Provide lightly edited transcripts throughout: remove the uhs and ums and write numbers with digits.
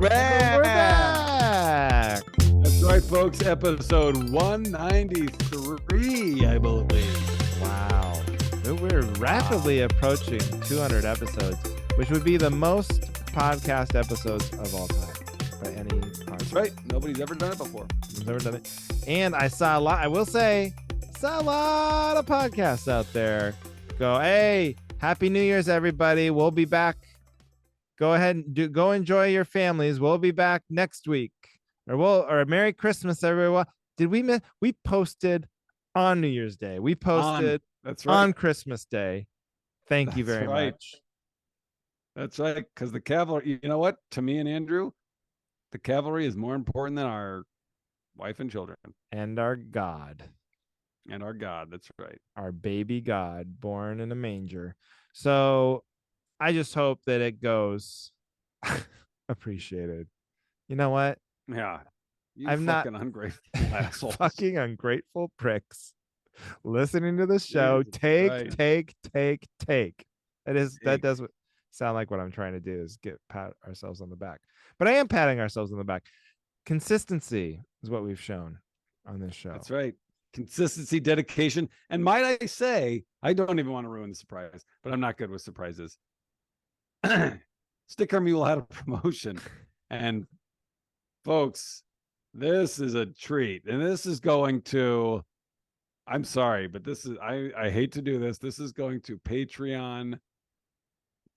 We're back. That's right, folks. Episode 193, I believe. Wow. We're rapidly approaching 200 episodes, which would be the most podcast episodes of all time by any podcast. That's right. Nobody's ever done it before. Nobody's ever done it. And I saw a lot, I will say, saw a lot of podcasts out there go, hey, Happy New Year's, everybody. We'll be back. Go ahead and go enjoy your families. We'll be back next week. Or Merry Christmas, everyone. Did we miss? We posted on New Year's Day. We posted that's right. on Christmas Day. Thank you very much. That's right. Because the cavalry, you know what? To me and Andrew, the cavalry is more important than our wife and children. And our God. And our God. That's right. Our baby God born in a manger. So I just hope that it goes appreciated. You know what? Yeah. I'm fucking not ungrateful assholes. Fucking ungrateful pricks listening to the show. Jesus Take. Christ. That does sound like what I'm trying to do is pat ourselves on the back. But I am patting ourselves on the back. Consistency is what we've shown on this show. That's right. Consistency, dedication, and might I say, I don't even want to ruin the surprise, but I'm not good with surprises. Sticker Mule had a promotion, and folks, this is a treat, and this is going to, I'm sorry, but this is, I hate to do this. This is going to Patreon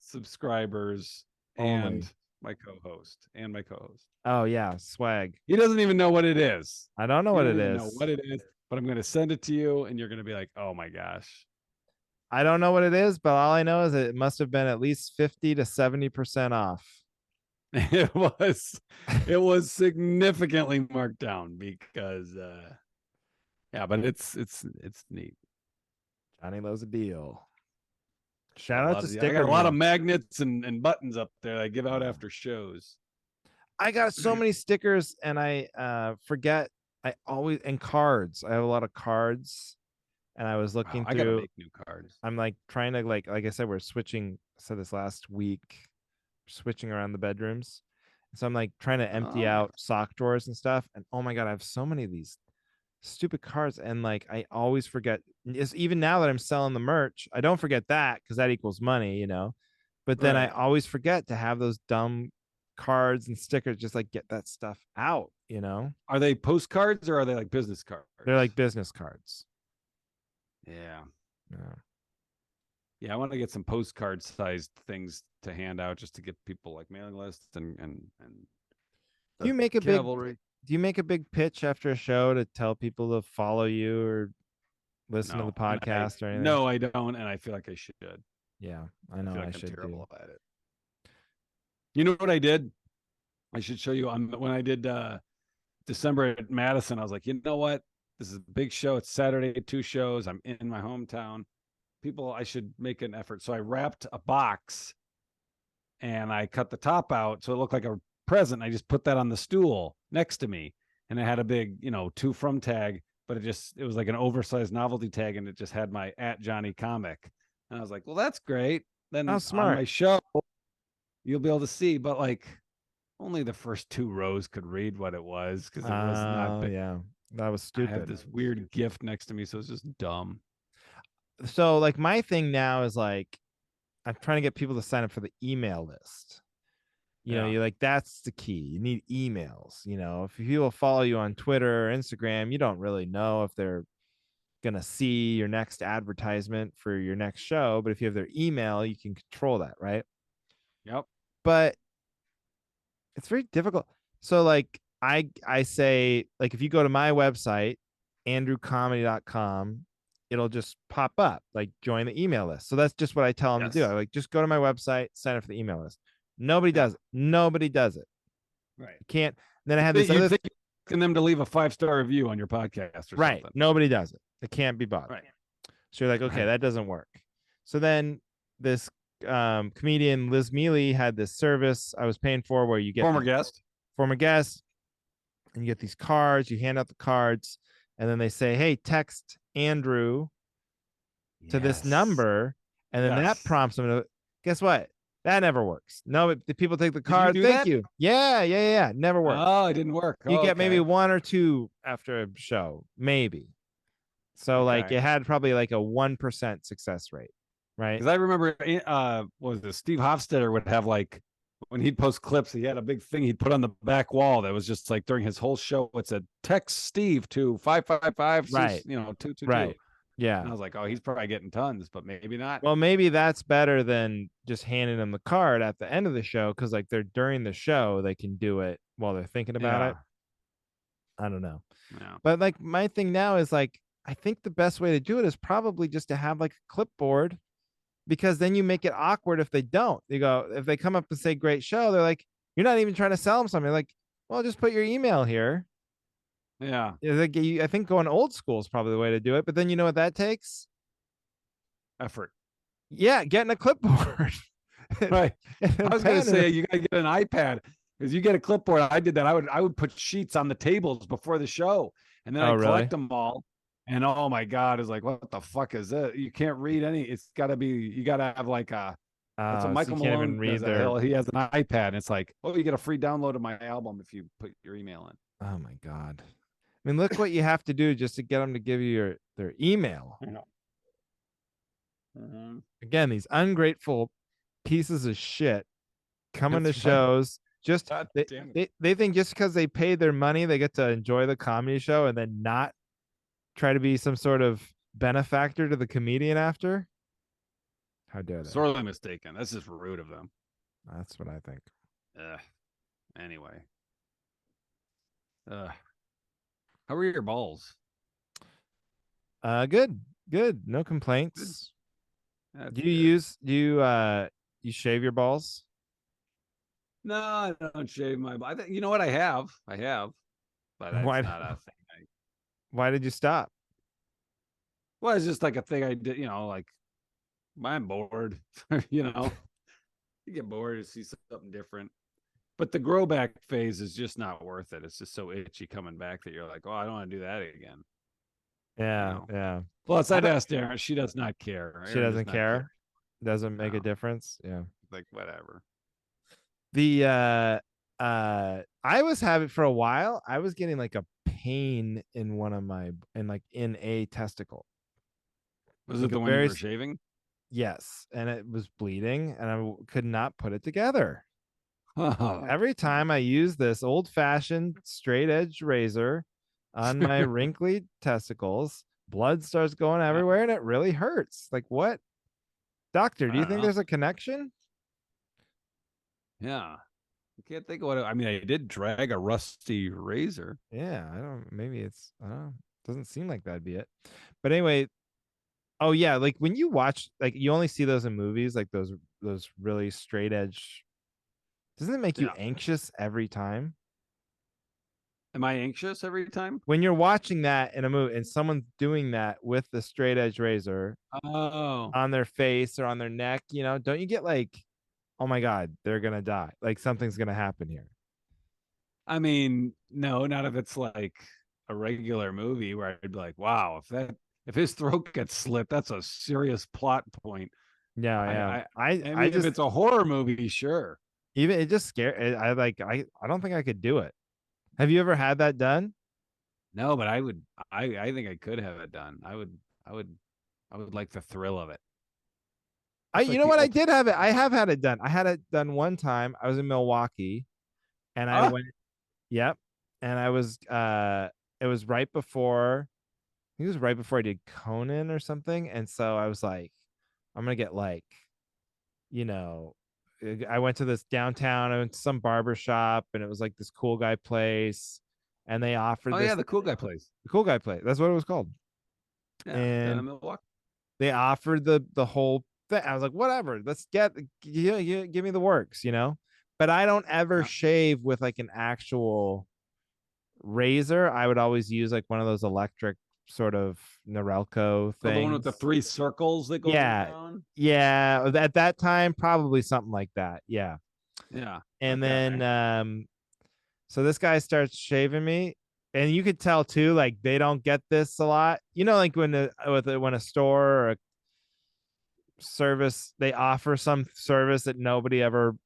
subscribers and my co-host. Oh yeah, swag. He doesn't even know what it is. I don't know what it is. Know what it is, but I'm going to send it to you, and you're going to be like, "Oh my gosh." I don't know what it is, but all I know is it must have been at least 50 to 70% off. It was significantly marked down because yeah, but it's neat. Johnny loves a deal. Shout out to Sticker. I got a lot of magnets and buttons up there I give out after shows. I got so many stickers, and I forget. And cards. I have a lot of cards. And I was looking through. I gotta make new cards. I'm like trying to like I said, we're switching. So this last week, switching around the bedrooms. So I'm like trying to empty out sock drawers and stuff. And oh my God, I have so many of these stupid cards. And like I always forget. Even now that I'm selling the merch, I don't forget that because that equals money, you know. But then I always forget to have those dumb cards and stickers. Just like get that stuff out, you know. Are they postcards or are they like business cards? They're like business cards. Yeah, I want to get some postcard sized things to hand out just to get people like mailing lists and do you make a cavalry. Do you make a big pitch after a show to tell people to follow you or listen to the podcast or anything? No, I don't, and I feel like I should. Yeah, I know I should. I'm terrible at it. You know what I did? I should show you when I did December at Madison. I was like, you know what? This is a big show. It's Saturday, 2 shows. I'm in my hometown. People, I should make an effort. So I wrapped a box and I cut the top out so it looked like a present. I just put that on the stool next to me. And it had a big, to from tag, but it was like an oversized novelty tag, and it just had my @JohnnyComic. And I was like, well, that's great. Then on my show, you'll be able to see, but like only the first 2 rows could read what it was because it was not big. Yeah. That was stupid. I have this weird gift next to me, so it's just dumb. So like my thing now is like I'm trying to get people to sign up for the email list. You know, you're like, that's the key. You need emails. If people follow you on Twitter or Instagram, you don't really know if they're gonna see your next advertisement for your next show. But if you have their email, you can control that, right? Yep. But it's very difficult. So like I say, like, if you go to my website, andrewcomedy.com, it'll just pop up, like, join the email list. So that's just what I tell them to do. I like, just go to my website, sign up for the email list. Nobody does it. Nobody does it. Right. You can't. Then I have this other thing. Asking them to leave a 5-star review on your podcast or right. something. Nobody does it. It can't be bothered. Right. So you're like, okay, that doesn't work. So then this comedian Liz Mealy had this service I was paying for where you get former guest, and you get these cards, you hand out the cards, and then they say, hey, text Andrew to this number, and then that prompts them to, guess what? That never works. No, the people take the Did you card. do Thank that? you. Yeah, yeah, yeah, yeah. Never works. Oh, it didn't work. You Oh, get maybe okay. one or two after a show, maybe. So like Okay. it had probably like a 1% success rate, right? Because I remember, what was it? Steve Hofstetter would have like when he'd post clips, he had a big thing he'd put on the back wall that was just like during his whole show. It said text Steve to 555, Right, 222. right. And Yeah. I was like, oh, he's probably getting tons, but maybe not. Well, maybe that's better than just handing them the card at the end of the show because like they're during the show, they can do it while they're thinking about it. Yeah. I don't know. Yeah. But like my thing now is like I think the best way to do it is probably just to have like a clipboard because then you make it awkward if they don't. You go if they come up and say great show, they're like you're not even trying to sell them something. You're like, well, just put your email here. Yeah. Like, I think going old school is probably the way to do it. But then you know what that takes? Effort. Yeah, getting a clipboard. Right. And a I was gonna pen and say you gotta get an iPad because you get a clipboard. I did that. I would put sheets on the tables before the show, and then oh I'd really? collect them all. And oh my god, it's like what the fuck is it? You can't read any. It's got to be. You got to have like a. That's what So you Michael can't even Malone does. read That their. he has an iPad. And it's like, oh, you get a free download of my album if you put your email Oh my god. I mean, look what you have to do just to get them to give you their email. in. You know. Mhm. Again, these ungrateful pieces of shit coming to That's right. shows. Just God damn it. they think just because they paid their money, they get to enjoy the comedy show and then not try to be some sort of benefactor to the comedian after. How dare they? Sorely mistaken. That's just rude of them. That's what I think. Ugh. Anyway. Ugh. How are your balls? Good, good. No Good. complaints. That's Do you good. use you shave your balls? No, I don't shave my. I think you know what I have, but that's Why not a thing. why did you stop? Well, it's just like a thing I did. Like I'm bored. You get bored to see something different. But the grow back phase is just not worth it. It's just so itchy coming back that you're like, oh, I don't want to do that again. You Yeah, know. yeah. Plus, I I'd don't, asked Erin. She does not care. she Erin does doesn't not care. care. Doesn't make a No, difference. Yeah. like whatever. The I was having for a while, I was getting like a pain in one of my in a testicle. Was it Like a the one you very were shaving? yes, and it was bleeding and could not put it together. Oh. Every time I use this old-fashioned straight edge razor on my wrinkly testicles, blood starts going Yeah, everywhere and it really hurts. Like what? Doctor, do I you don't think know. there's a connection? Yeah, I can't think of what. I mean, I did drag a rusty razor. Yeah, I don't maybe it's I don't know. Doesn't seem like that'd be it. But anyway, oh yeah, like when you watch like you only see those in movies, like those really straight edge. Doesn't it make you Yeah. anxious every time? Am I anxious every time? When you're watching that in a movie and someone's doing that with the straight edge razor Oh, on their face or on their neck, don't you get like, oh my God, they're gonna die. Like something's gonna happen here. I mean, no, not if it's like a regular movie where I'd be like, wow, if his throat gets slit, that's a serious plot point. Yeah, I yeah. I I I mean, if just it's a horror movie, sure. even it just scared I don't think I could do it. Have you ever had that done? No, but I would. I think I could have it done. I would. I would like the thrill of it. I It's you like know the what? I ultimate. did have it. I have had it done. I had it done one time. I was in Milwaukee and I Ah, went, yep. And I was it was right before I think it was right before I did Conan or something. And so I was like, I'm gonna get like, you know, I went to this downtown, I went to some barber shop and it was like this cool guy place. And they offered oh yeah, this the cool guy plays. the cool guy place. That's what it was called. Yeah, down And in Milwaukee. they offered the whole thing. I was like, whatever, let's give me the works. But I don't ever Yeah. shave with like an actual razor. I would always use like one of those electric sort of Norelco Oh, the one with the things. three circles that go Yeah. around. Yeah. At that time, probably something like that. Yeah. Yeah. And then Okay. so this guy starts shaving me. And you could tell too, like they don't get this a lot. Like when when a store or a service. They offer some service that nobody ever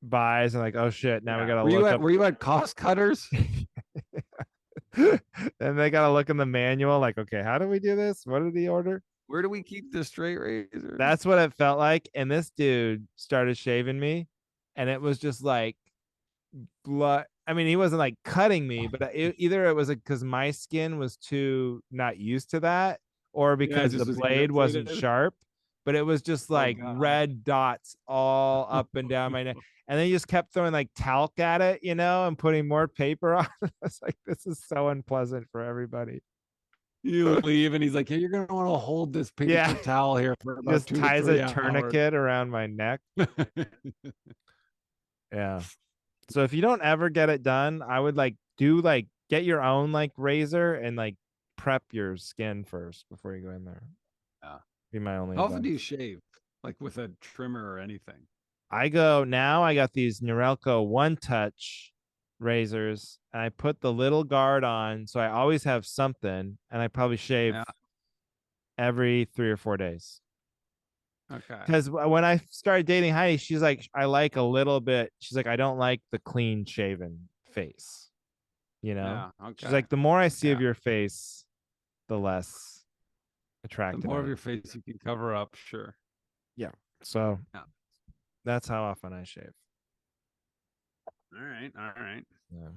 buys, and like, oh shit, now we Yeah. gotta look up. Were you at Cost Cutters? And they gotta look in the manual, like, okay, how do we do this? What did he order? Where do we keep the straight razors? That's what it felt like. And this dude started shaving me, and it was just like blood. I mean, he wasn't like cutting me, but either it was because my skin was too not used to that, or Yeah, it because the just was blade wasn't irritated. sharp. But it was just Oh like God. red dots all up and down my neck. And then he just kept throwing like talc at it, and putting more paper on. I was like, this is so unpleasant for everybody. You leave and he's like, "Hey, you're gonna want to hold this Yeah. paper towel here for He about just two to ties a three hours." tourniquet around my neck. Yeah. So if you don't ever get it done, I would like do like get your own like razor and like prep your skin first before you go in there. Yeah. Be my only How often do advice. you shave? Like with a trimmer or anything? I go now, I got these Norelco One Touch razors, and I put the little guard on, so I always have something, and I probably shave Yeah. every 3 or 4 days. Okay. Because when I started dating Heidi, she's like, I like a little bit. She's like, I don't like the clean shaven face. Yeah. She's Okay. like, the more I see of Yeah. your face, the less The attracted more I of am. your face you can cover up, sure. Yeah. So Yeah. that's how often I shave. All right. All right. Yeah.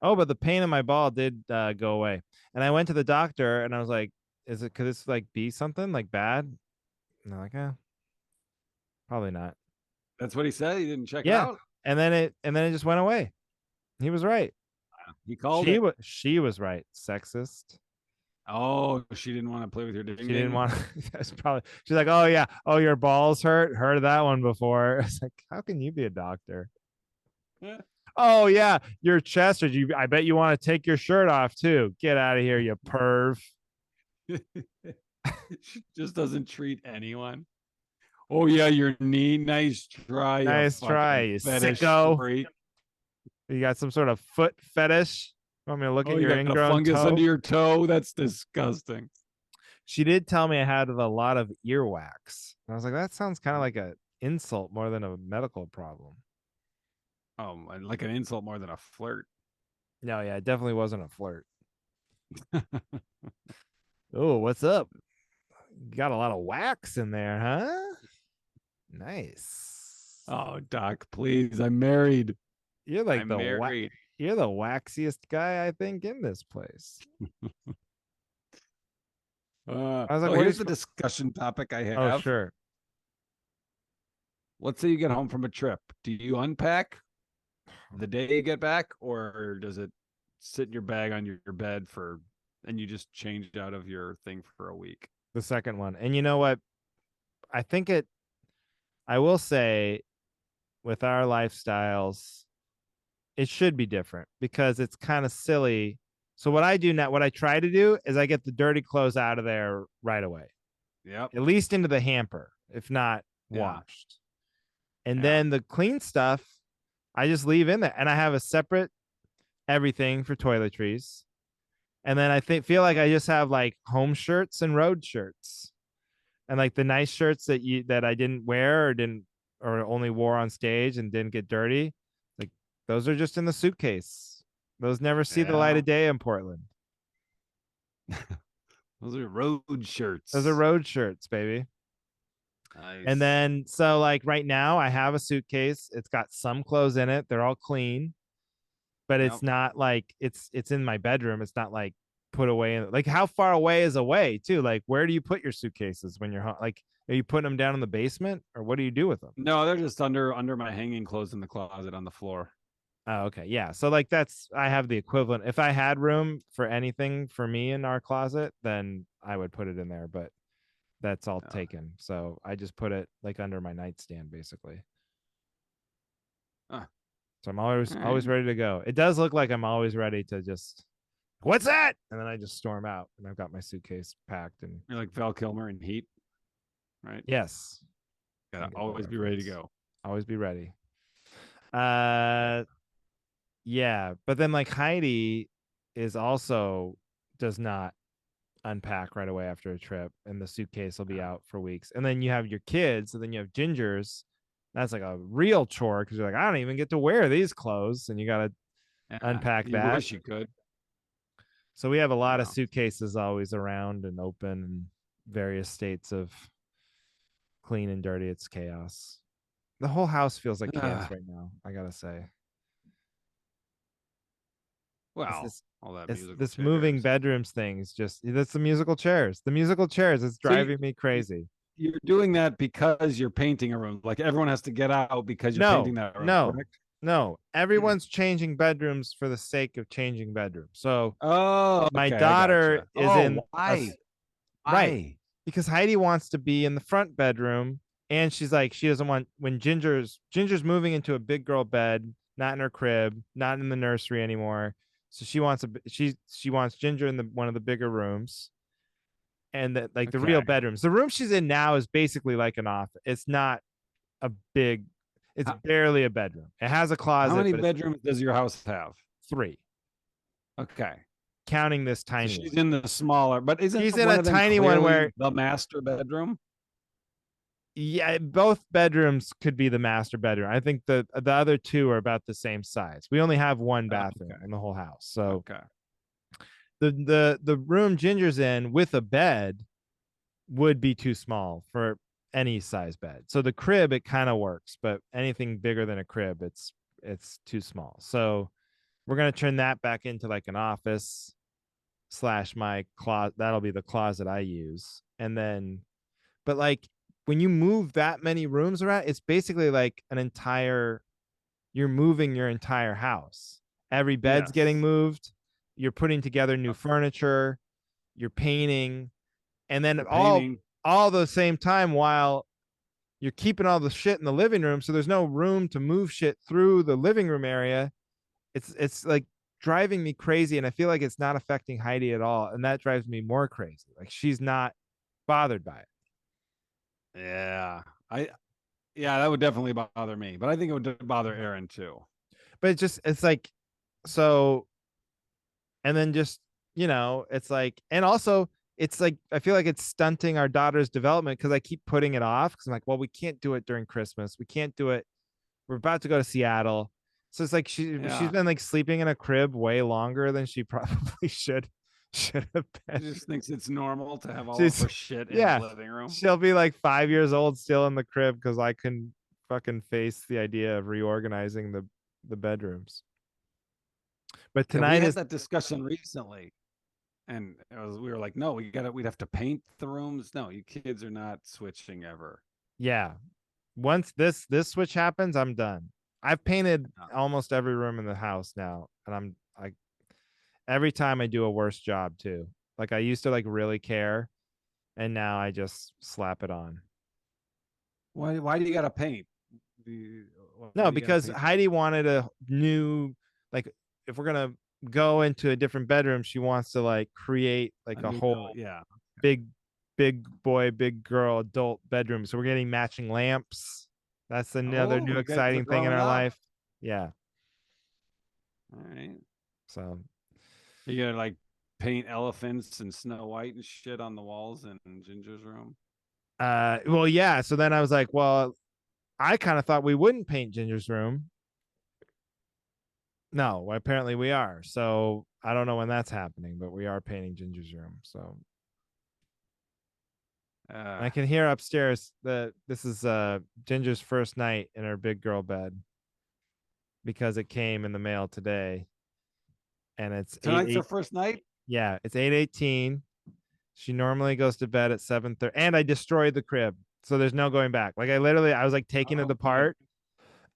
Oh, but the pain in my ball did go away. And I went to the doctor and I was like, could this like be something like bad? And they're like, probably not. That's what he said. He didn't check it Yeah. out. And then it just went away. He was right. He called it. She was right. Sexist. Oh, she didn't want to play with your She ding didn't ding. want to. That's probably. She's like, oh yeah, oh your balls hurt. Heard of that one before. It's like, how can you be a doctor? Oh yeah, your chest. Or you? I bet you want to take your shirt off too. Get out of here, you perv. She just doesn't treat anyone. Oh yeah, your knee. Nice try, you Nice try, fucking you fetish sicko. freak. You got some sort of foot fetish? Want me to look Oh, at you your got a ingrown fungus toe? under your toe? That's disgusting. She did tell me I had a lot of earwax. I was like, that sounds kind of like an insult more than a medical problem. Oh, like an insult more than a flirt. No, yeah, it definitely wasn't a flirt. Oh, what's up? You got a lot of wax in there, huh? Nice. Oh, Doc, please. I'm married. You're like I'm married. you're the waxiest guy I think in this place. I was like, Oh, what here's is the discussion topic I Oh, have. sure. Let's say you get home from a trip. Do you unpack the day you get back, or does it sit in your bag on your bed and you just changed out of your thing for a week? The second one. And you know what? I think I will say with our lifestyles, it should be different because it's kind of silly. So what I do now, what I try to do is I get the dirty clothes out of there right away, Yep. at least into the hamper, if not Yeah. washed. And Yeah. then the clean stuff, I just leave in there, and I have a separate everything for toiletries. And then I feel like I just have like home shirts and road shirts, and like the nice shirts that I didn't wear or only wore on stage and didn't get dirty. Like those are just in the suitcase. Those never see the light Yeah. of day in Portland. Those are road Those are shirts. road shirts, baby. And Nice. then so like right now I have a suitcase. It's got some clothes in it. They're all clean, but it's Yep. not like it's in my bedroom. It's not like put away in like how far away is away too? Like where do you put your suitcases when you're home? Like are you putting them down in the basement or what do you do with them? No, they're just under my hanging clothes in the closet on the floor. Oh, okay. Yeah. So like I have the equivalent. If I had room for anything for me in our closet, then I would put it in there, but that's all Yeah. taken. So I just put it like under my nightstand basically. Ah, So I'm all always right. ready to go. It does look like I'm always ready to just what's that? And then I just storm out and I've got my suitcase packed and You're like Val Kilmer in Heat, right? yes. I Gotta get that always be ready to reference. go. Always be ready. Yeah. Yeah, but then like Heidi is also does not unpack right away after a trip, and the suitcase will be Uh, out for weeks. And then you have your kids, and then you have Gingers. That's like a real chore because you're like, I don't even get to wear these clothes, and you got to yeah, unpack you that. wish you could. So we have a lot of Wow. suitcases always around and open in various states of clean and dirty. It's chaos. The whole house feels like chaos Uh, right now, I gotta say. It's well, this all that it's musical this moving chairs. bedrooms thing is just that's the musical chairs. The musical chairs is So driving me you, crazy. you're doing that because you're painting a room. Like everyone has to get out because you're No, painting that room, no, correct? no. Everyone's changing bedrooms for the sake of changing bedrooms. So Oh, my okay, I daughter gotcha. is in Oh, a why? right Why? because Heidi wants to be in the front bedroom, and she's like she doesn't want when Ginger's moving into a big girl bed, not in her crib, not in the nursery anymore. So she wants Ginger in the one of the bigger rooms, and that like the real Okay. bedrooms. The room she's in now is basically like an office. It's not a big. It's How, barely a bedroom. It has a how closet, many but it's bedrooms does your house have? three, Okay. counting this So tiny she's one. in the smaller, but isn't She's in one a of them tiny one clearly where the master bedroom? yeah, both bedrooms could be the master bedroom. I think the other two are about the same size. We only have one bathroom Okay. in the whole house. So Okay. the room Ginger's in with a bed would be too small for any size bed. So the crib it kind of works, but anything bigger than a crib it's too small. So we're gonna turn that back into like an office slash my closet. That'll be the closet I use. And then but like when you move that many rooms around, it's basically like an entire you're moving your entire house. Every bed's getting Yes. moved. You're putting together new Uh, furniture, you're painting, and then You're painting. all the same time while you're keeping all the shit in the living room, so there's no room to move shit through the living room area. It's like driving me crazy, and I feel like it's not affecting Heidi at all, and that drives me more crazy. Like she's not bothered by it. Yeah. I yeah, that would definitely bother me, but I think it would bother Aaron too. But it's like so and then just it's like and also it's like I feel like it's stunting our daughter's development because I keep putting it off because I'm like, well, we can't do it during Christmas. We can't do it. We're about to go to Seattle. So it's like she's Yeah. been like sleeping in a crib way longer than she probably should have been. She just thinks it's normal to have all of She's her shit in the yeah, living room. she'll be like 5 years old still in the crib because I can fucking face the idea of reorganizing the bedrooms. But Yeah, we tonight had is that discussion recently, and we were like, no, we'd have to paint the rooms. No, you kids are not switching ever. yeah. Once this switch happens, I'm done. I've painted No. almost every room in the house now, and I every time I do a worse job too. Like I used to like really care, and now I just slap it on. Why do you got to paint? Why No, do you got to because paint Heidi wanted a new like if we're gonna go into a different bedroom, she wants to like create like a a new whole Yeah. big big boy, big girl adult bedroom. So we're getting matching lamps. That's another Oh, new you guys are exciting thing in growing our up. life. Yeah. All right. So You gotta like paint elephants and Snow White and shit on the walls in Ginger's room. well yeah. So then I was like, well, I kind of thought we wouldn't paint Ginger's room. No, apparently we are. So I don't know when that's happening, but we are painting Ginger's room. So Uh, I can hear upstairs that this is Ginger's first night in her big girl bed because it came in the mail today, and it's eight Tonight's her eight. first night. Yeah, it's 8:18. She normally goes to bed at 7:30, and I destroyed the crib, so there's no going back. Like I was like taking it Oh, good. apart,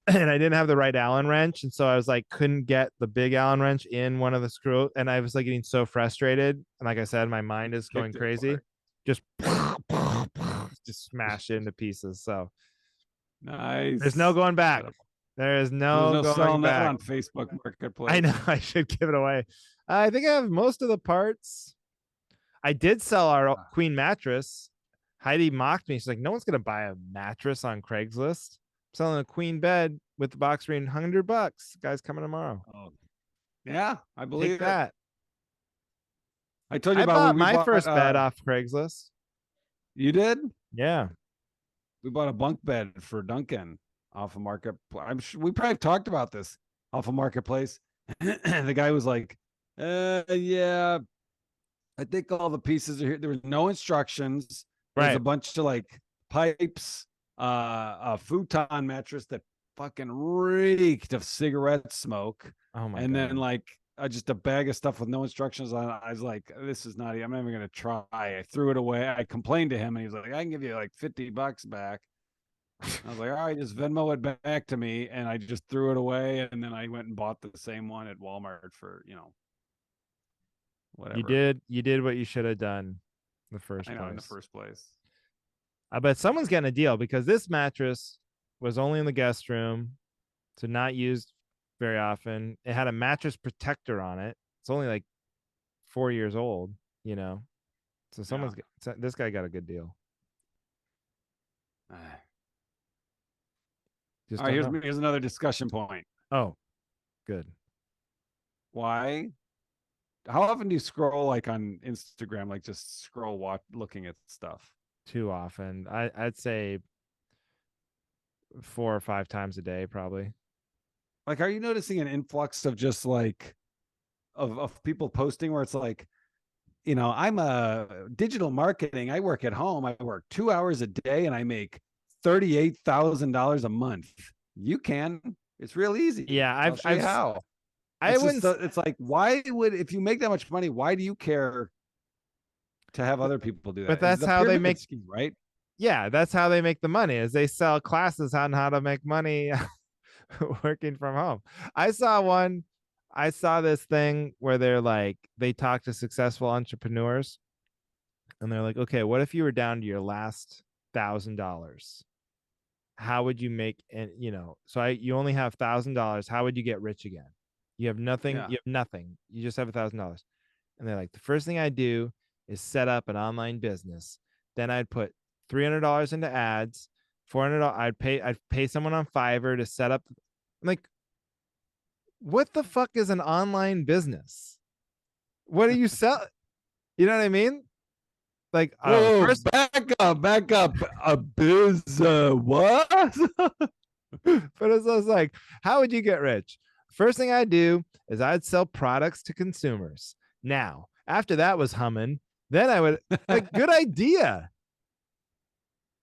and I didn't have the right Allen wrench, and so I was like couldn't get the big Allen wrench in one of the screws, and I was like getting so frustrated, and like I said, my mind is going Kicked it crazy. apart. Just just smash it into pieces. So there's no Nice. going back. Gotta- There is So there's no no going selling that back. on Facebook I know Marketplace. I should give it away. I think I have most of the parts. I did sell our Ah, queen mattress. Heidi mocked me. She's like, "No one's gonna buy a mattress on Craigslist. I'm selling a queen bed with the box spring, $100. Guy's coming tomorrow. oh, yeah, I Take believe it. that." I told you I about bought when we my bought. first bed off Craigslist. You did? Yeah. We bought a bunk bed for Duncan off of Market. I'm sure we probably talked about this off of Marketplace. The guy was like, yeah, I think all the pieces are here. There was no instructions. There's a Right. bunch of like pipes, a futon mattress that fucking reeked of cigarette smoke, Oh my and then God. like just a bag of stuff with no instructions on it. I was like, this is not. I'm not even gonna try. I threw it away. I complained to him, and he was like, I can give you like $50 back. I was like, all right, just Venmo it back to me, and I just threw it away. And then I went and bought the same one at Walmart for You whatever. did what you should have done in the I first know in the place. first place. I bet someone's getting a deal because this mattress was only in the guest room, so not used very often. It had a mattress protector on it. It's only like 4 years old, you know. So Yeah. this guy got a good deal. Just All right, don't know. here's another discussion point. Oh, good. Why? How often do you scroll like on Instagram, like just scroll watch looking at stuff? Too often. I'd say 4 or 5 times a day, probably. Like, are you noticing an influx of just like of people posting where it's like, I'm a digital marketing. I work at home. I work 2 hours a day and I make $38,000 a month. You can. It's real easy. Yeah, I'll show you how. I It's just, wouldn't. it's like, why would, if you make that much money, why do you care to have other people do But that? It's that's the how they pyramid make. scheme, right? Yeah, that's how they make the money. Is they sell classes on how to make money working from home. I saw one. I saw this thing where they talk to successful entrepreneurs, and they're like, okay, what if you were down to your last $1,000? How would you make? And so you only have $1,000. How would you get rich again? You have nothing. Yeah. You have nothing. You just have $1,000. And they're like, the first thing I do is set up an online business. Then I'd put $300 into ads, $400. I'd pay someone on Fiverr to set up. I'm like, what the fuck is an online business? What do you sell? You know what I mean? Like, Whoa, first, back up. A biz, what? but it's just like, how would you get rich? First thing I'd do is I'd sell products to consumers. Now, after that was humming, then I would like, good idea.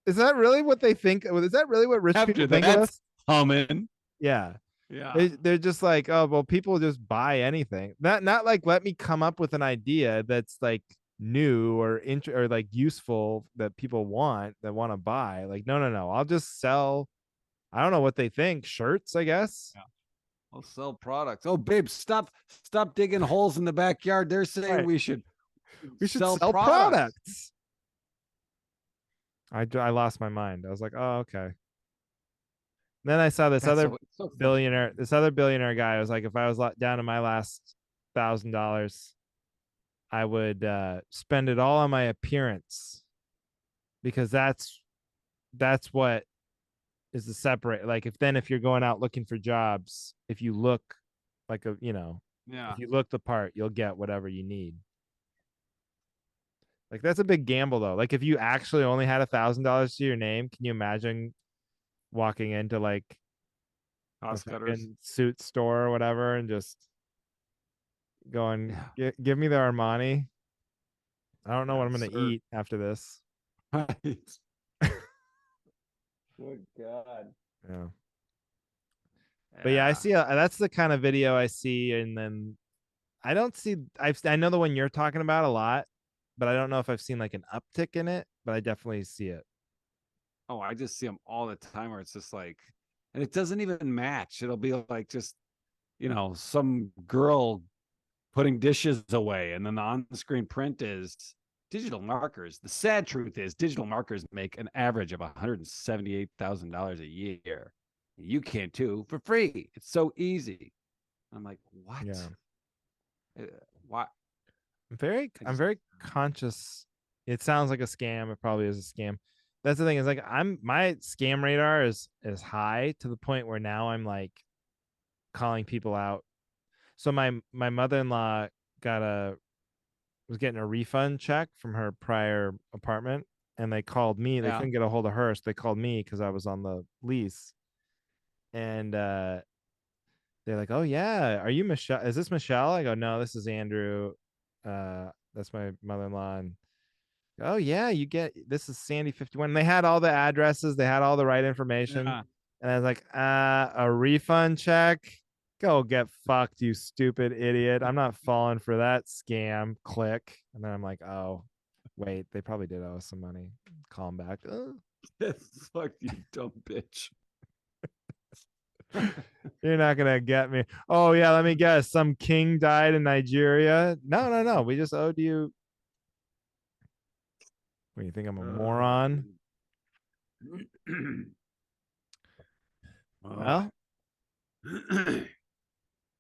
Is that really what they think? Is that really what rich people After think of that's us? humming. Yeah. Yeah. They're just like, oh, well, people just buy anything. Not like, let me come up with an idea that's like new or like useful that people want that want to buy. Like, no. I'll just sell. I don't know what they think. Shirts, I guess. Yeah. I'll sell products. Oh, babe, stop digging holes in the backyard. They're saying Right. we should We should sell sell products. products. I lost my mind. I was like, oh, okay. Then I saw That's so frustrating. this other billionaire guy. I was like, if I was down to my last $1,000, I would spend it all on my appearance because that's what is the separate. Like, if you're going out looking for jobs, if you look like Yeah. if you look the part, you'll get whatever you need. Like, that's a big gamble though. Like, if you actually only had $1,000 to your name, can you imagine walking into like a Cost cutters. fucking suit store or whatever and just going, Yeah. give me the Armani. I don't know what Yeah, I'm gonna sir. eat after this. Right. Good God. Yeah. But yeah, I Yeah. see. That's the kind of video I see, and then I don't see. I know the one you're talking about a lot, but I don't know if I've seen like an uptick in it. But I definitely see it. Oh, I just see them all the time where it's just like, and it doesn't even match. It'll be like just, some girl putting dishes away, and then the on-screen print is digital markers. The sad truth is, digital markers make an average of $178,000 a year. You can too for free. It's so easy. I'm like, what? Yeah, Uh, Why? I'm Just very conscious. It sounds like a scam. It probably is a scam. That's the thing is like my scam radar is high to the point where now I'm like calling people out. So my mother-in-law got was getting a refund check from her prior apartment, and they called me. They Yeah. couldn't get a hold of her, so they called me because I was on the lease. And they're like, "Oh yeah, are you Michelle? Is this Michelle?" I go, "No, this is Andrew. That's my mother-in-law." And oh yeah, you get this is Sandy 51. They had all the addresses, they had all the right information. Yeah. And I was like, a refund check? Go get fucked, you stupid idiot. I'm not falling for that scam. Click. And then I'm like, oh, wait, they probably did owe us some money. Call them back. Fuck you, dumb bitch. You're not gonna get me. Oh yeah, let me guess. Some king died in Nigeria. No, no, no. We just owed you. What do you think? I'm a moron? Oh.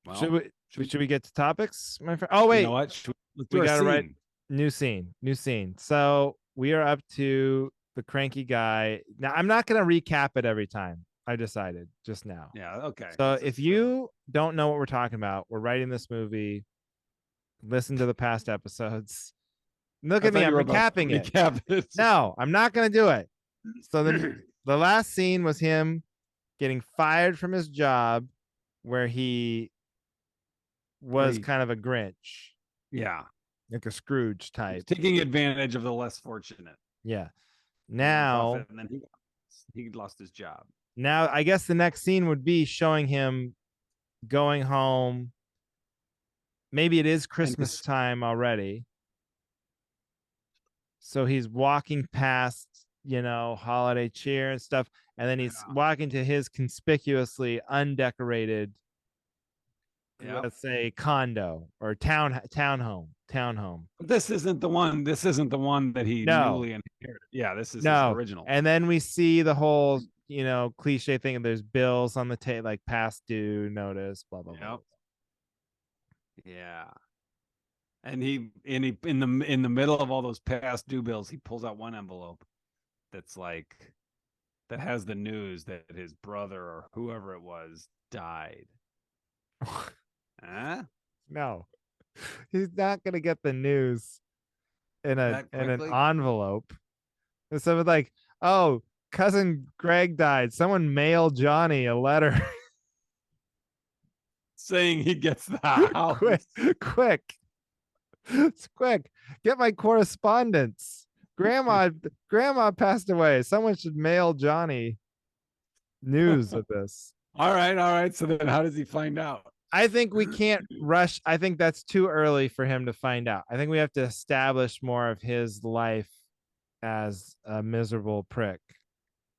Well, should Well, we should should we get to topics, my friend? Oh you know wait, what? Let's do we our gotta write scene. new scene, new scene. So we are up to the cranky guy. Now I'm not gonna recap it every time. I decided just now. Yeah. Okay. So That's if fair. you don't know what we're talking about, we're writing this movie. Listen to the past episodes. Look I at me, thought you I'm were about to recapping it. recap it. No, I'm not gonna do it. So the last scene was him getting fired from his job where he was Wait. kind of a Grinch, Yeah. like a Scrooge He's type. taking advantage of the less fortunate. Yeah. Warren Now, Buffett, and then he lost his job. now I guess the next scene would be showing him going home. Maybe it is And Christmas time already. So he's walking past, holiday cheer and stuff. And then he's walking to his conspicuously undecorated, Yep. let's say, condo or townhome. But this isn't the one. This isn't the one that he No, newly inherited. Yeah, this is his no. original. And then we see the whole, cliche thing. And there's bills on the table, like past due notice, blah, blah, blah. Yeah. And he in the middle of all those past due bills, he pulls out one envelope that's like that has the news that his brother or whoever it was died. Huh? No, he's not gonna get the news in That an quickly? envelope. And so it's like, oh, cousin Greg died. Someone mail Johnny a letter. Saying he gets the house. quick. It's quick. Get my correspondence. Grandma passed away. Someone should mail Johnny news of this. All right. So then how does he find out? I think we can't rush. I think that's too early for him to find out. I think we have to establish more of his life as a miserable prick.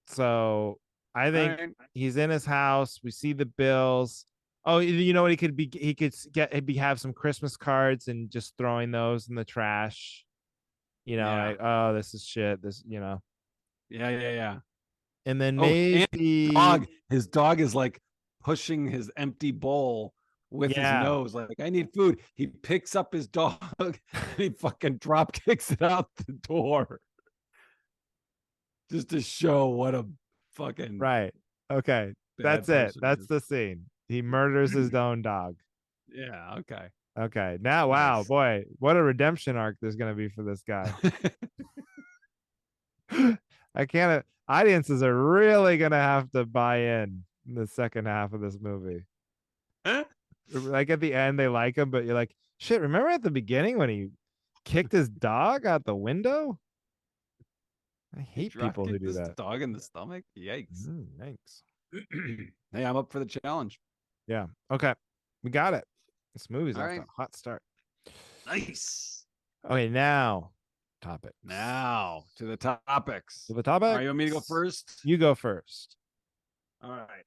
So I think he's in his house. We see the bills. Oh, you know what he could be? He could have some Christmas cards and just throwing those in the trash. Like, oh, this is shit. Yeah. And then And maybe his dog is like pushing his empty bowl with his nose, like, I need food. He picks up his dog and he fucking drop kicks it out the door. Just to show what a fucking right. Okay. That's it. That's the scene. He murders his own dog. Yeah, okay. Okay. Now, wow, boy, what a redemption arc there's going to be for this guy. I can't. Audiences are really going to have to buy in the second half of this movie. Like at the end, they like him, but you're like, shit, remember at the beginning when he kicked his dog out the window? I hate people who do that. Dog in the stomach. Yikes. Thanks. Hey, I'm up for the challenge. Yeah. Okay. We got it. This movie's off right. to a hot start. Nice. Okay, now topics. Now to the topics. To the topics. All right, you want me to go first? You go first. All right.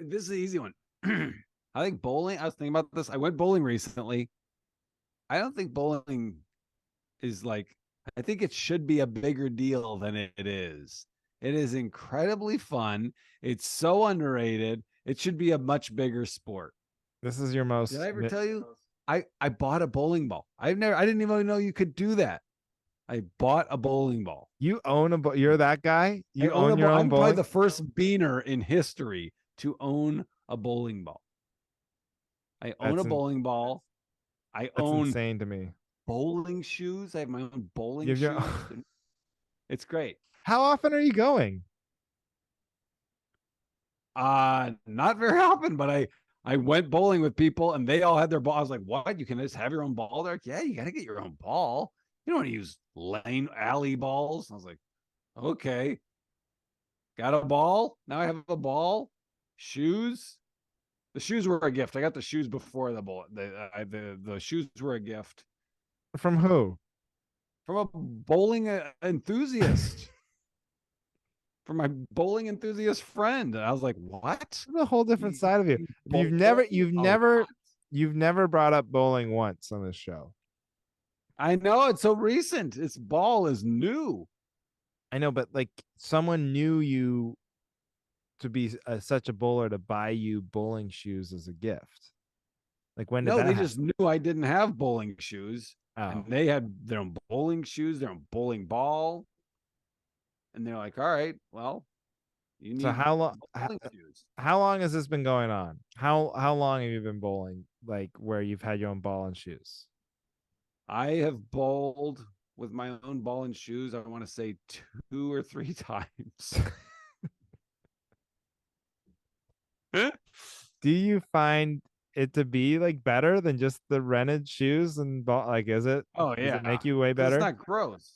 This is an easy one. I think bowling. I was thinking about this. I went bowling recently. I don't think bowling is like, I think it should be a bigger deal than it is. It is incredibly fun. It's so underrated. It should be a much bigger sport. This is your most. Did I ever tell you? I bought a bowling ball. I didn't even know you could do that. I bought a bowling ball. You own a you're that guy? You own your own I'm bowling? probably the first beaner in history to own a bowling ball. I own a bowling ball. That's insane to me. bowling shoes. I have my own You bowling have your shoes. It's great. How often are you going? Not very often, but I went bowling with people and they all had their ball. I was like, what? You can just have your own ball? They're like, yeah, you got to get your own ball. You don't want to use lane alley balls. I was like, okay, got a ball. Now I have a ball. Shoes. The shoes were a gift. I got the shoes before the ball. The shoes were a gift From who? from a bowling enthusiast. From my bowling enthusiast friend. And I was like, what? There's a whole different side of you. You You've bowl never, you've a lot? never, you've never brought up bowling once on this show. I know it's so recent. Its ball is new. I know, but like someone knew you to be such a bowler to buy you bowling shoes as a gift. Like when did No, that they happen? just knew I didn't have bowling shoes, and Oh, they had their own bowling shoes, their own bowling ball, and they're like, "All right, well, you so need how long? bowling shoes." How long has this been going on? How long have you been bowling? Like where you've had your own ball and shoes? I have bowled with my own ball and shoes. I want to say 2 or 3 times. Do you find it to be like better than just the rented shoes and ball? Like, is it? Oh Does yeah, it make you way because it's better? not gross.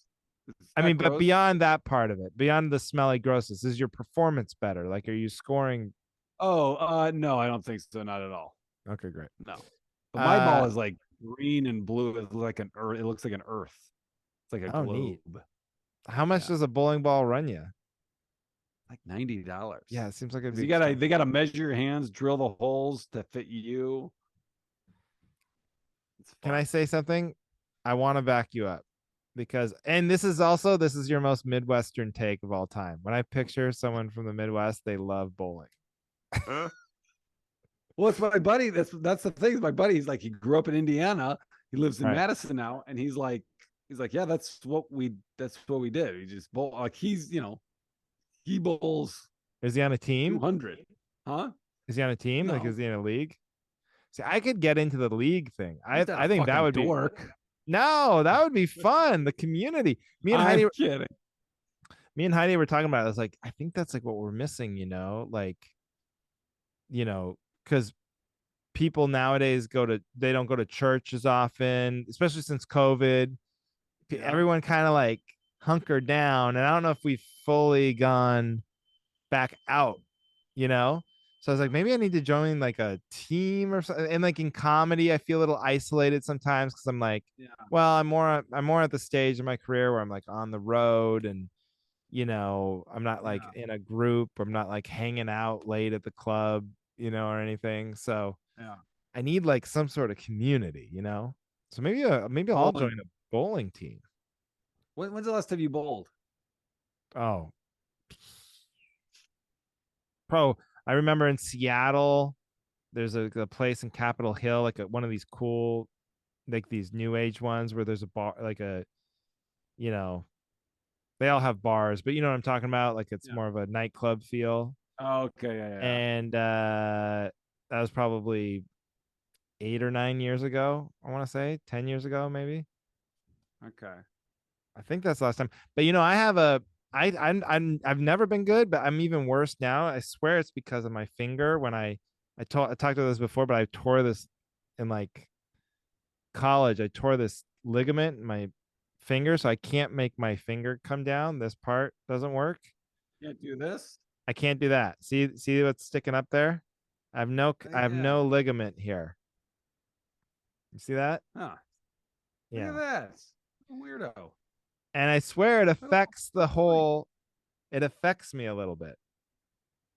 It's I not mean, but gross. beyond that part of it, beyond the smelly grossness, is your performance better? Like, are you scoring? Oh, no, I don't think so. Not at all. Okay, great. No, but my ball Uh, is like green and blue. It looks like an earth. It looks like an earth. It's like a oh, neat. globe. How much Yeah, does a bowling ball run you? like $90. Yeah, it seems like it'd Because be you gotta, expensive. they gotta measure your hands, drill the holes to fit you. It's Can I fun. say something? I want to back you up because, and this is your most Midwestern take of all time. When I picture someone from the Midwest, they love bowling. Huh? Well, it's my buddy. That's the thing. My buddy, he's like, he grew up in Indiana. He lives in Right. Madison now, and he's like, yeah, that's what we did. We just bowl like he bowls Is he on a team? 200, huh? Is he on a team? Like, is No, he in a league? See, I could get into the league thing. I he's not a I think that fucking would be dork. no, that would be fun. The community. I'm kidding. Me and Heidi were talking about it. I was like, I think that's like what we're missing, like, because people nowadays they don't go to church as often, especially since COVID. Yeah, Everyone kind of like hunkered down, and I don't know if we've fully gone back out, you know? So I was like, maybe I need to join like a team or something. And like in comedy, I feel a little isolated sometimes because I'm like, yeah, well, I'm more at the stage in my career where I'm like on the road and I'm not like yeah, in a group. I'm not like hanging out late at the club, or anything. So yeah. I need like some sort of community. So maybe I'll join Bowling. a bowling team. When's the last time you bowled? Oh, pro. I remember in Seattle, there's a place in Capitol Hill, like one of these cool, like these new age ones where there's a bar, like you know, they all have bars, but you know what I'm talking about? Like it's Yeah. more of a nightclub feel. Oh, okay. Yeah. Yeah. And that was probably 8 or 9 years ago. I want to say 10 years ago, maybe. Okay. I think that's the last time. But I have I've never been good, but I'm even worse now. I swear it's because of my finger. When I talked about this before, but I tore this in like college. I tore this ligament in my finger, so I can't make my finger come down. This part doesn't work. Can't do this. I can't do that. See what's sticking up there? I have Yeah. no ligament here. You see that? Huh. Look at Yeah. that. Weirdo. And I swear What a point. it affects me a little bit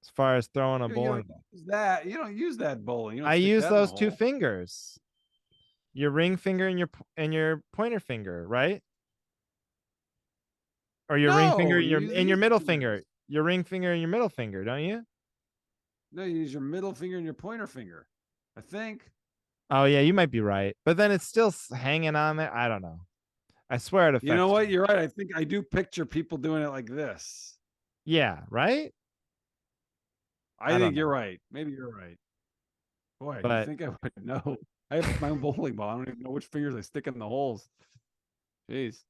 as far as throwing a You bowling don't ball. use that. You don't use that bowling. You don't I stick use that in the those two hole. fingers. Your ring finger and your pointer finger, right? Or your ring finger No, and you your use and your these middle finger. fingers. Your ring finger and your middle finger, don't you? No, you use your middle finger and your pointer finger. I think. Oh yeah, you might be right. But then it's still hanging on there. I don't know. I swear it You know affects what? me. You're right. I think I do picture people doing it like this. Yeah, right? I I don't think know. you're right. Maybe you're right. Boy, you But think I would know? I have my own bowling ball. I don't even know which fingers I stick in the holes. Jeez.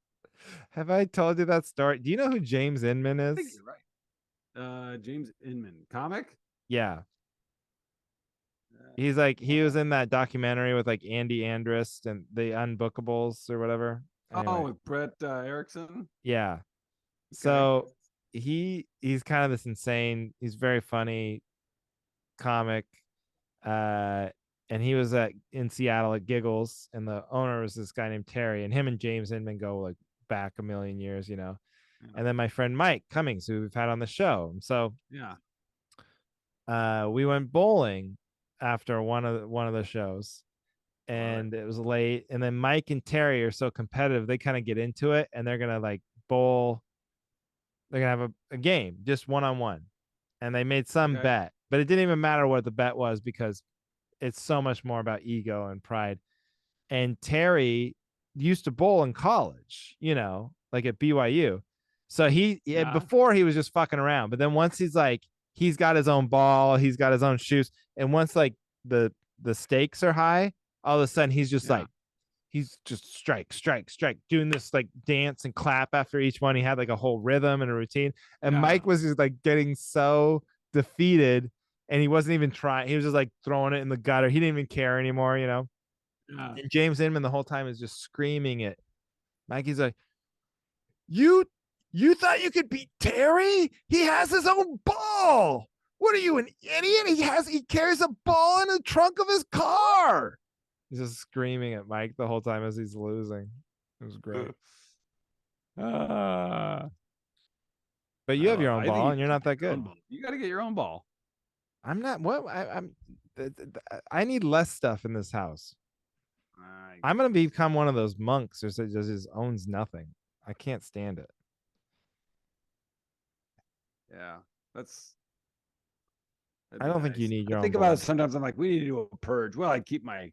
Have I told you that story? Do you know who James Inman I think is? you're right. James Inman, comic. Yeah. He's like he was Uh, in that documentary with like Andy Andrist and the Unbookables or whatever. oh, Anyway, with Brett Erickson. yeah. Okay. So he's kind of this insane, he's very funny comic. Uh and he was at in Seattle at Giggles, and the owner was this guy named Terry, and him and James Inman go like back a million years, you know. Yeah. And then my friend Mike Cummings, who we've had on the show. So Yeah. we went bowling after one of the shows, Love it. and it was late. And then Mike and Terry are so competitive, they kind of get into it, and they're gonna like bowl. They're gonna have a game, just one on one. And they made some Okay. bet, but it didn't even matter what the bet was because it's so much more about ego and pride. And Terry used to bowl in college, you know, like at BYU. So Yeah. before he was just fucking around, but then once he's like, he's got his own ball, he's got his own shoes, and once like the stakes are high, all of a sudden Yeah. he's just strike, strike, strike, doing this like dance and clap after each one. He had like a whole rhythm and a routine. And Yeah. Mike was just like getting so defeated, and he wasn't even trying. He was just like throwing it in the gutter. He didn't even care anymore, you know. Yeah. And James Inman the whole time is just screaming it. Mikey's like, "You you thought you could beat Terry? He has his own ball. What are you, an idiot? He carries a ball in the trunk of his car." He's just screaming at Mike the whole time as he's losing. It was great. Uh, But you I have your love. own I think ball you and you're should not get that your own good. ball. You got to get your own ball. I'm not what I'm I need less stuff in this house. I I'm gonna guess. become one of those monks who just owns nothing. I can't stand it. Yeah. That's that'd I be don't think you nice. need I your own think about it ball. sometimes. I'm like, we need to do a purge. Well, I keep my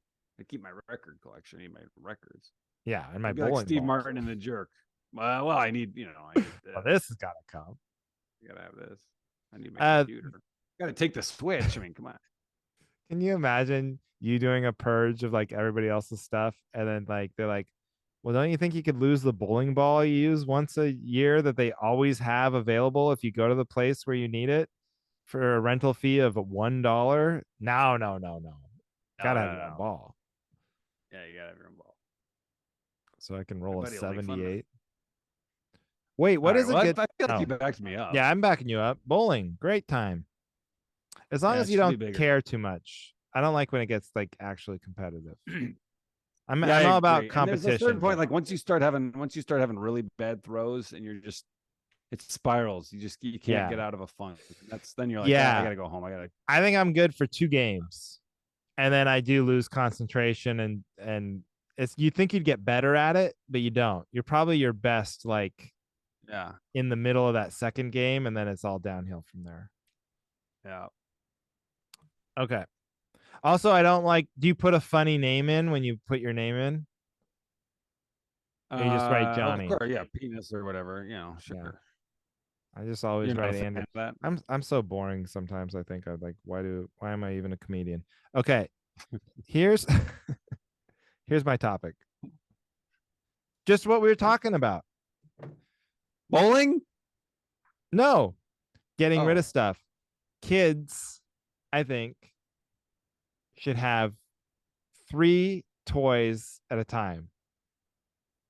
record collection. I need my records. Yeah, and my I'd be like bowling Steve balls. Martin and the Jerk. Well, I need Well, this. this has got to come. I gotta have this. I need my Uh, computer. Got to take the switch. I mean, come on. can you imagine you doing a purge of like everybody else's stuff, and then like they're like, "Well, don't you think you could lose the bowling ball you use once a year that they always have available if you go to the place where you need it for a rental fee of $1?" No, no, no, no. No, Gotta no, have your own no. ball Yeah, you gotta have your own ball. so I can My roll a buddy will make fun of me. 78. Wait, All what right. is a Well, good? I feel like you Oh, backed me up. yeah, I'm backing you up. Bowling, great time. As long Yeah, as it you should be don't bigger. care too much. I don't like when it gets like actually competitive. Yeah, I I'm all about agree. And there's a certain competition, point, but like once you start having really bad throws, and you're just it spirals. You can't yeah. get out of a funk. That's then you're like, I Yeah. gotta go home. I gotta. I think I'm good for 2 games. And then I do lose concentration, and it's you think you'd get better at it, but you don't. You're probably your best like Yeah, in the middle of that second game, and then it's all downhill from there. yeah. Okay. Also, I don't like, do you put a funny name in when you put your name in? Or you just write Of Johnny? course, yeah, penis or whatever. Yeah. Sure. I just always You're not a write fan Andy. of that. I'm so boring sometimes. I think I'm like, why am I even a comedian? Okay. Here's here's my topic. Just what we were talking about. Bowling? No, getting rid Oh, of stuff. Kids, I think, should have 3 toys at a time.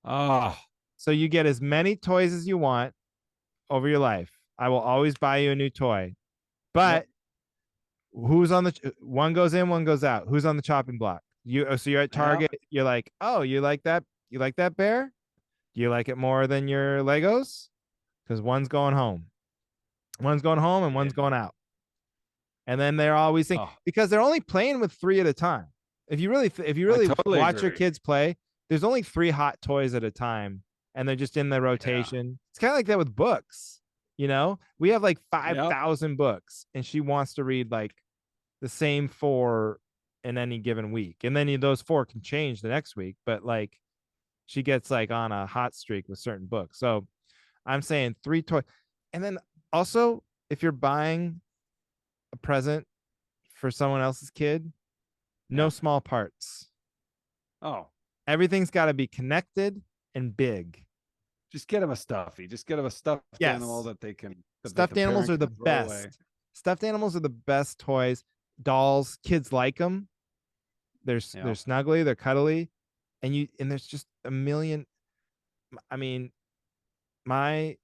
oh, So you get as many toys as you want over your life. I will always buy you a new toy. yep, But who's on the one goes in, one goes out? Who's on the chopping block? So you're at yeah, Target, you're like, "Oh, you like that? You like that bear? Do you like it more than your Legos?" Cuz one's going home. One's going home and yeah. one's going out. And then they're always saying, Oh, because they're only playing with 3 at a time. If you I really totally watch your agree. kids play, there's only 3 hot toys at a time, and they're just in the Yeah, rotation. It's kind of like that with books. You know, we have like yep, 5,000 books, and she wants to read like the same 4 in any given week. And then those 4 can change the next week, but like she gets like on a hot streak with certain books. So I'm saying 3 toys. And then also, if you're buying a present for someone else's kid, no yeah. small parts. Oh, Everything's got to be connected and big. just get him a stuffy. Just get him a stuffed animal Yes. that they can Stuffed the animals parent are the can throw away. best. Stuffed animals are the best toys. Dolls, kids like them. They're Yeah. snuggly, they're cuddly, and there's just a million. I mean, my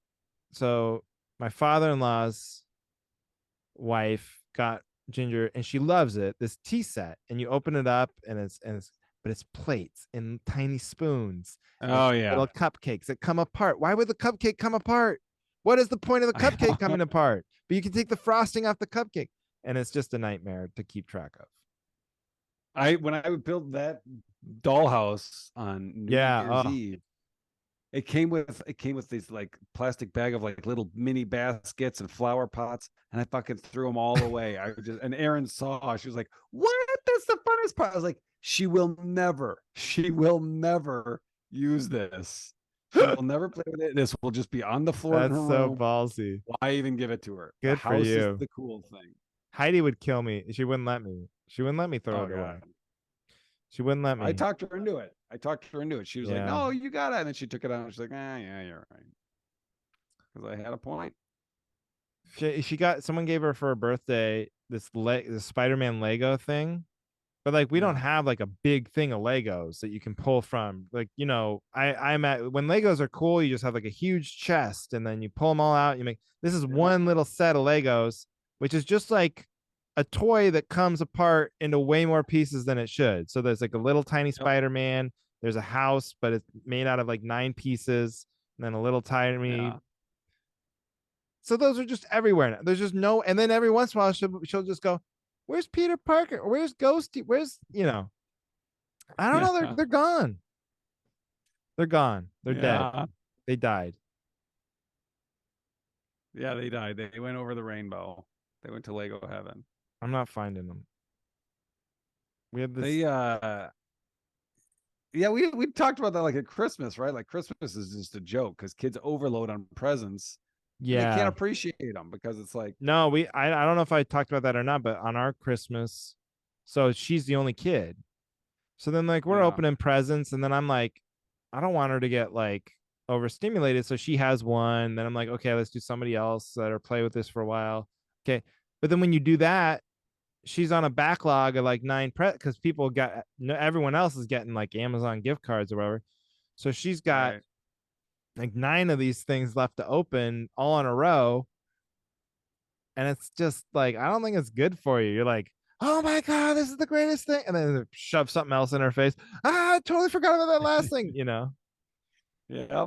so my father-in-law's wife got Ginger, and she loves it. This tea set, and you open it up, and it's but it's plates and tiny spoons and Oh yeah. little cupcakes that come apart. Why would the cupcake come apart? What is the point of the I cupcake know. coming apart? But you can take the frosting off the cupcake, and it's just a nightmare to keep track of. I when I would build that dollhouse on New Yeah. Year's Oh, Eve, it came with these like plastic bag of like little mini baskets and flower pots, and I fucking threw them all away. I would just and Erin saw, she was like, "What? That's the funnest part." I was like, she will never use this. She will never play with it. This will just be on the floor in that's her so room. ballsy. Why even give it to her? The Good for house is you. the cool thing. Heidi would kill me. She wouldn't let me. She wouldn't let me throw Oh it away. god. She wouldn't let I me. talked her into it. I talked her into it. She was like, Yeah. "No, you got it." And then she took it out. And she's like, "Ah, yeah, you're right." Because I had a point. She got someone gave her for her birthday this Spider-Man Lego thing. But like we don't Yeah. have like a big thing of Legos that you can pull from. Like, I'm at when Legos are cool, you just have like a huge chest and then you pull them all out. You make this is Yep. one little set of Legos, which is just like a toy that comes apart into way more pieces than it should. So there's like a little tiny Yep. Spider-Man, there's a house, but it's made out of like 9 pieces, and then a little tiny. Yeah. So those are just everywhere now. There's just no, and then every once in a while she'll just go, "Where's Peter Parker? Or where's Ghosty? Where's I don't know. They're Yeah. gone. They're gone. They're dead. Yeah. They died. Yeah. They died. They went over the rainbow. They went to Lego heaven. I'm not finding them. We had this. They yeah, we talked about that like at Christmas, right? Like Christmas is just a joke because kids overload on presents and they can't Yeah. appreciate them because it's like, No, I don't know if I talked about that or not, but on our Christmas, so she's the only kid. So then like we're yeah, opening presents, and then I'm like, I don't want her to get like overstimulated. So she has one. Then I'm like, okay, let's do somebody else let her play with this for a while. Okay. But then when you do that, she's on a backlog of like 9 because people got no, everyone else is getting like Amazon gift cards or whatever. So she's got right. like 9 of these things left to open all in a row. And it's just like, I don't think it's good for you. You're like, oh my God, this is the greatest thing. And then shove something else in her face. I totally forgot about that last thing. Yeah.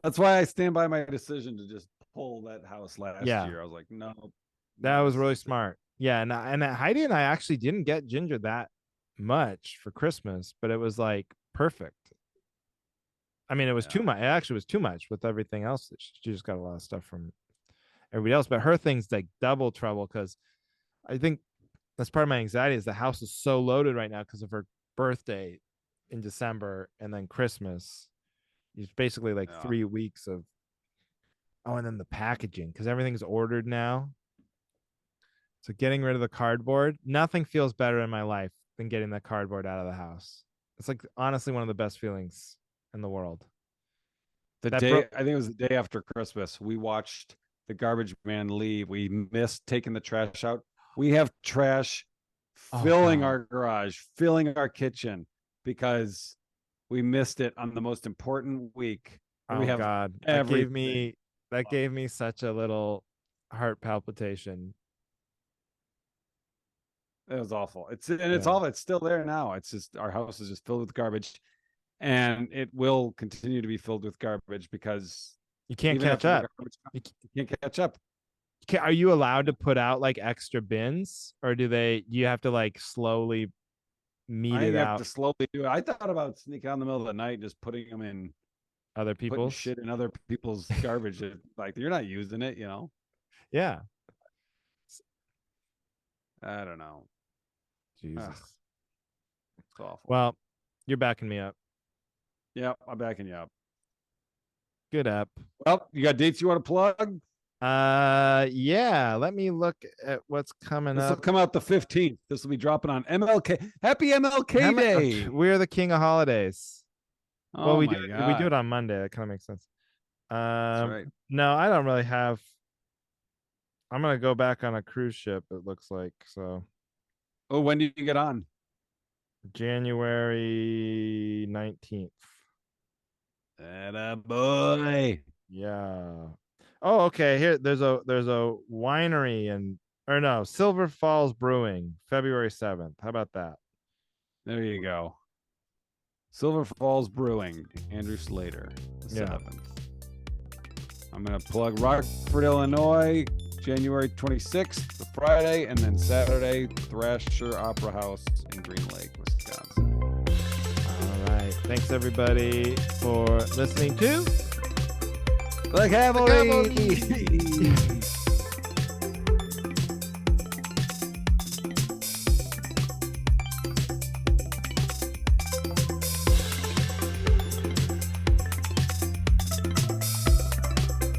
That's why I stand by my decision to just pull that house last Yeah, year. I was like, no, that no, was really sister. smart. Yeah. And Heidi and I actually didn't get Ginger that much for Christmas, but it was like perfect. I mean, it was too Yeah. much. It actually was too much with everything else. She just got a lot of stuff from everybody else. But her thing's like double trouble because I think that's part of my anxiety is the house is so loaded right now because of her birthday in December and then Christmas. It's basically like Yeah. 3 weeks of and then the packaging because everything's ordered now. So getting rid of the cardboard, nothing feels better in my life than getting the cardboard out of the house. It's like honestly one of the best feelings in the world. The That broke. day, I think it was the day after Christmas, we watched the garbage man leave. We missed taking the trash out. We have trash Oh filling God. our garage, filling our kitchen because we missed it on the most important week where we Oh have God. everything. That gave me such a little heart palpitation. It was awful. It's Yeah. all it's still there now. It's just our house is just filled with garbage, and it will continue to be filled with garbage because You can't even catch after the up. garbage, You you can't catch up. Are you allowed to put out like extra bins, or do you have to like slowly meet I think it you have to out slowly do it. I thought about sneaking out in the middle of the night, and just putting them in, other putting people's? shit in other people's garbage. Like you're not using it, you know. Yeah. I don't know. Ugh, Jesus. it's awful. Well, you're backing me up. Yep, I'm backing you up. Good up. Well, you got dates you want to plug? Yeah. Let me look at what's coming This will up. come out the 15th. This will be dropping on MLK. Happy MLK Day. We're the king of holidays. Well, Oh my we do it God. on Monday. That kind of makes sense. That's right. No, I don't really have. I'm gonna go back on a cruise ship. It looks like so. Oh, when do you get on? January 19th. Atta boy. Yeah. Oh, okay. Here, there's a winery and or no, Silver Falls Brewing, February 7th. How about that? There you go. Silver Falls Brewing, Andrew Sleighter, the Yeah. 7th. I'm going to plug Rockford, Illinois, January 26th, the Friday, and then Saturday, Thrasher Opera House in Green Lake, Wisconsin. All right. Thanks everybody for listening to The Cavalry.